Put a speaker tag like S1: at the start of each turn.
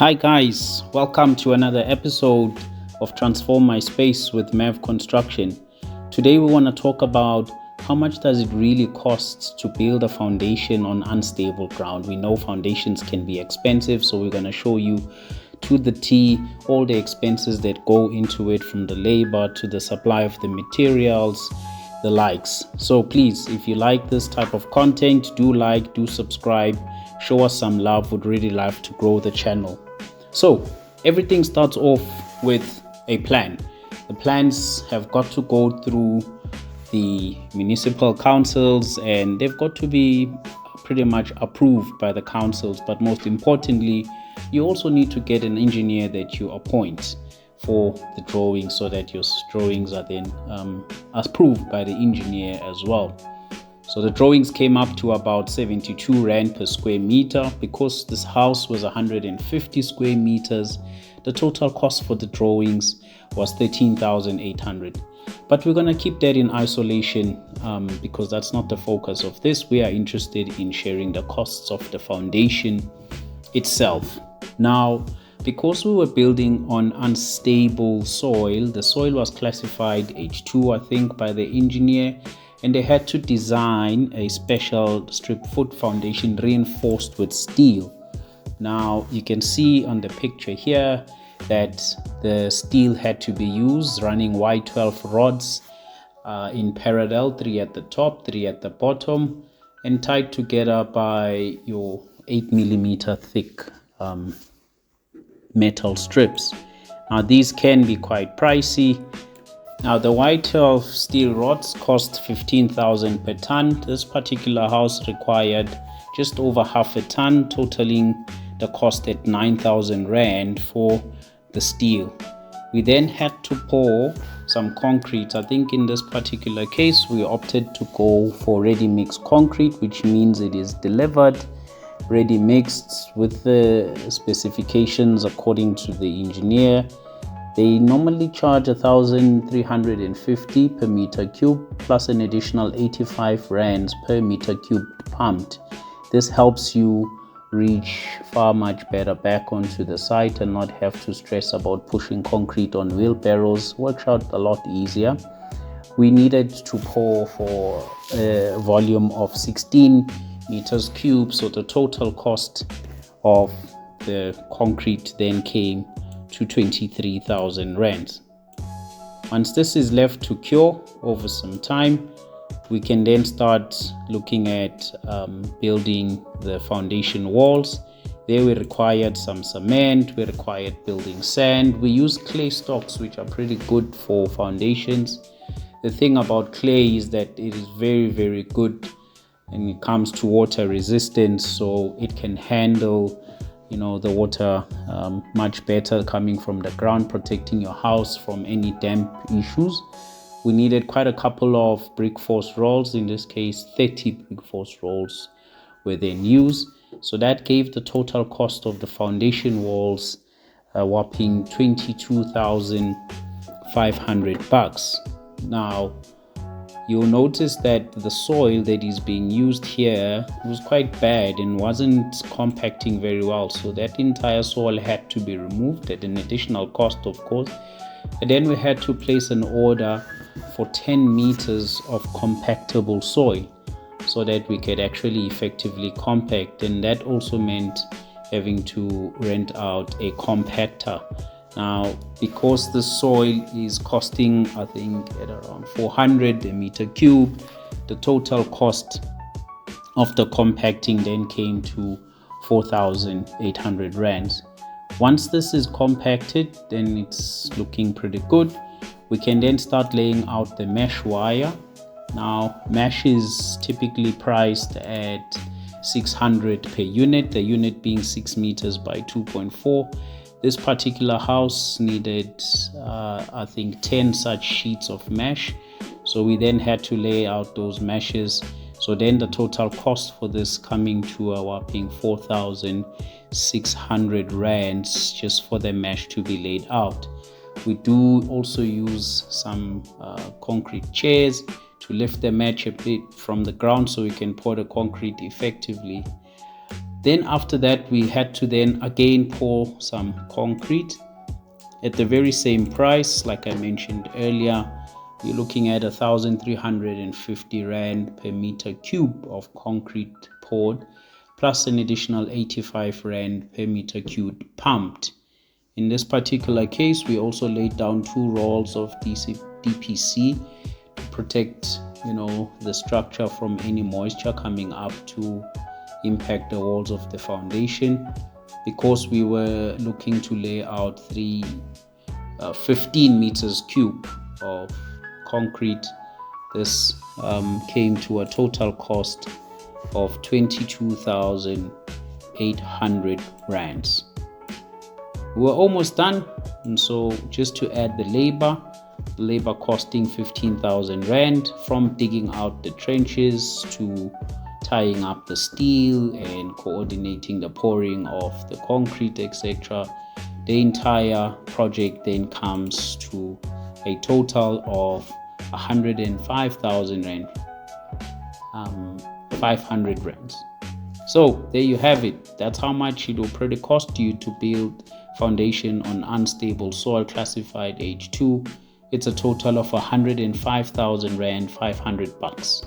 S1: Hi guys, welcome to another episode of Transform My Space with Mav Construction. Today we want to talk about how much does it really cost to build a foundation on unstable ground. We know foundations can be expensive, so we're going to show you to the T all the expenses that go into it, from the labor to the supply of the materials, the likes. So please, if you like this type of content, do subscribe, show us some love. Would really love to grow the channel. So everything starts off with a plan. The plans have got to go through the municipal councils and they've got to be pretty much approved by the councils. But most importantly, you also need to get an engineer that you appoint for the drawings, so that your drawings are then approved by the engineer as well. So the drawings came up to about 72 Rand per square meter. Because this house was 150 square meters, the total cost for the drawings was 13,800. But we're going to keep that in isolation because that's not the focus of this. We are interested in sharing the costs of the foundation itself. Now, because we were building on unstable soil, the soil was classified H2, I think, by the engineer, and they had to design a special strip foot foundation reinforced with steel. Now you can see on the picture here that the steel had to be used, running Y12 rods in parallel, 3 at the top, 3 at the bottom, and tied together by your 8mm thick metal strips. Now these can be quite pricey. Now the Y12 steel rods cost 15,000 per ton. This particular house required just over half a ton, totaling the cost at 9,000 Rand for the steel. We then had to pour some concrete. I think in this particular case we opted to go for ready mixed concrete, which means it is delivered ready mixed with the specifications according to the engineer. They normally charge 1,350 per meter cube plus an additional 85 Rands per meter cube pumped. This helps you reach far much better back onto the site and not have to stress about pushing concrete on wheelbarrows. Works out a lot easier. We needed to pour for a volume of 16 meters cube, so the total cost of the concrete then came to 23,000 Rands. Once this is left to cure over some time, we can then start looking at building the foundation walls. There we required some cement, we required building sand. We use clay stocks, which are pretty good for foundations. The thing about clay is that it is very, very good when it comes to water resistance, so it can handle the water much better coming from the ground, protecting your house from any damp issues. We needed quite a couple of brick force rolls. In this case, 30 brick force rolls were then used. So that gave the total cost of the foundation walls a whopping 22,500 bucks. Now you'll notice that the soil that is being used here was quite bad and wasn't compacting very well, so that entire soil had to be removed at an additional cost, of course. And then we had to place an order for 10 meters of compactable soil so that we could actually effectively compact, and that also meant having to rent out a compactor. Now, because the soil is costing, I think, at around 400 a meter cube, the total cost of the compacting then came to 4,800 Rands. Once this is compacted, then it's looking pretty good. We can then start laying out the mesh wire. Now, mesh is typically priced at 600 per unit, the unit being 6 meters by 2.4. This particular house needed, I think, 10 such sheets of mesh. So we then had to lay out those meshes. So then the total cost for this coming to a whopping 4,600 Rands just for the mesh to be laid out. We do also use some concrete chairs to lift the mesh a bit from the ground so we can pour the concrete effectively. Then after that, we had to then again pour some concrete at the very same price. Like I mentioned earlier, you're looking at 1,350 Rand per meter cube of concrete poured, plus an additional 85 Rand per meter cube pumped. In this particular case, we also laid down 2 rolls of DPC to protect, the structure from any moisture coming up to impact the walls of the foundation. Because we were looking to lay out 15 meters cube of concrete, this came to a total cost of 22,800 rands. We were almost done, and so just to add the labor costing 15,000 Rand, from digging out the trenches to tying up the steel and coordinating the pouring of the concrete, etc. The entire project then comes to a total of 105,000 Rand, 500 rands. So there you have it. That's how much it will probably cost you to build foundation on unstable soil classified H2. It's a total of 105,000 Rand, $500.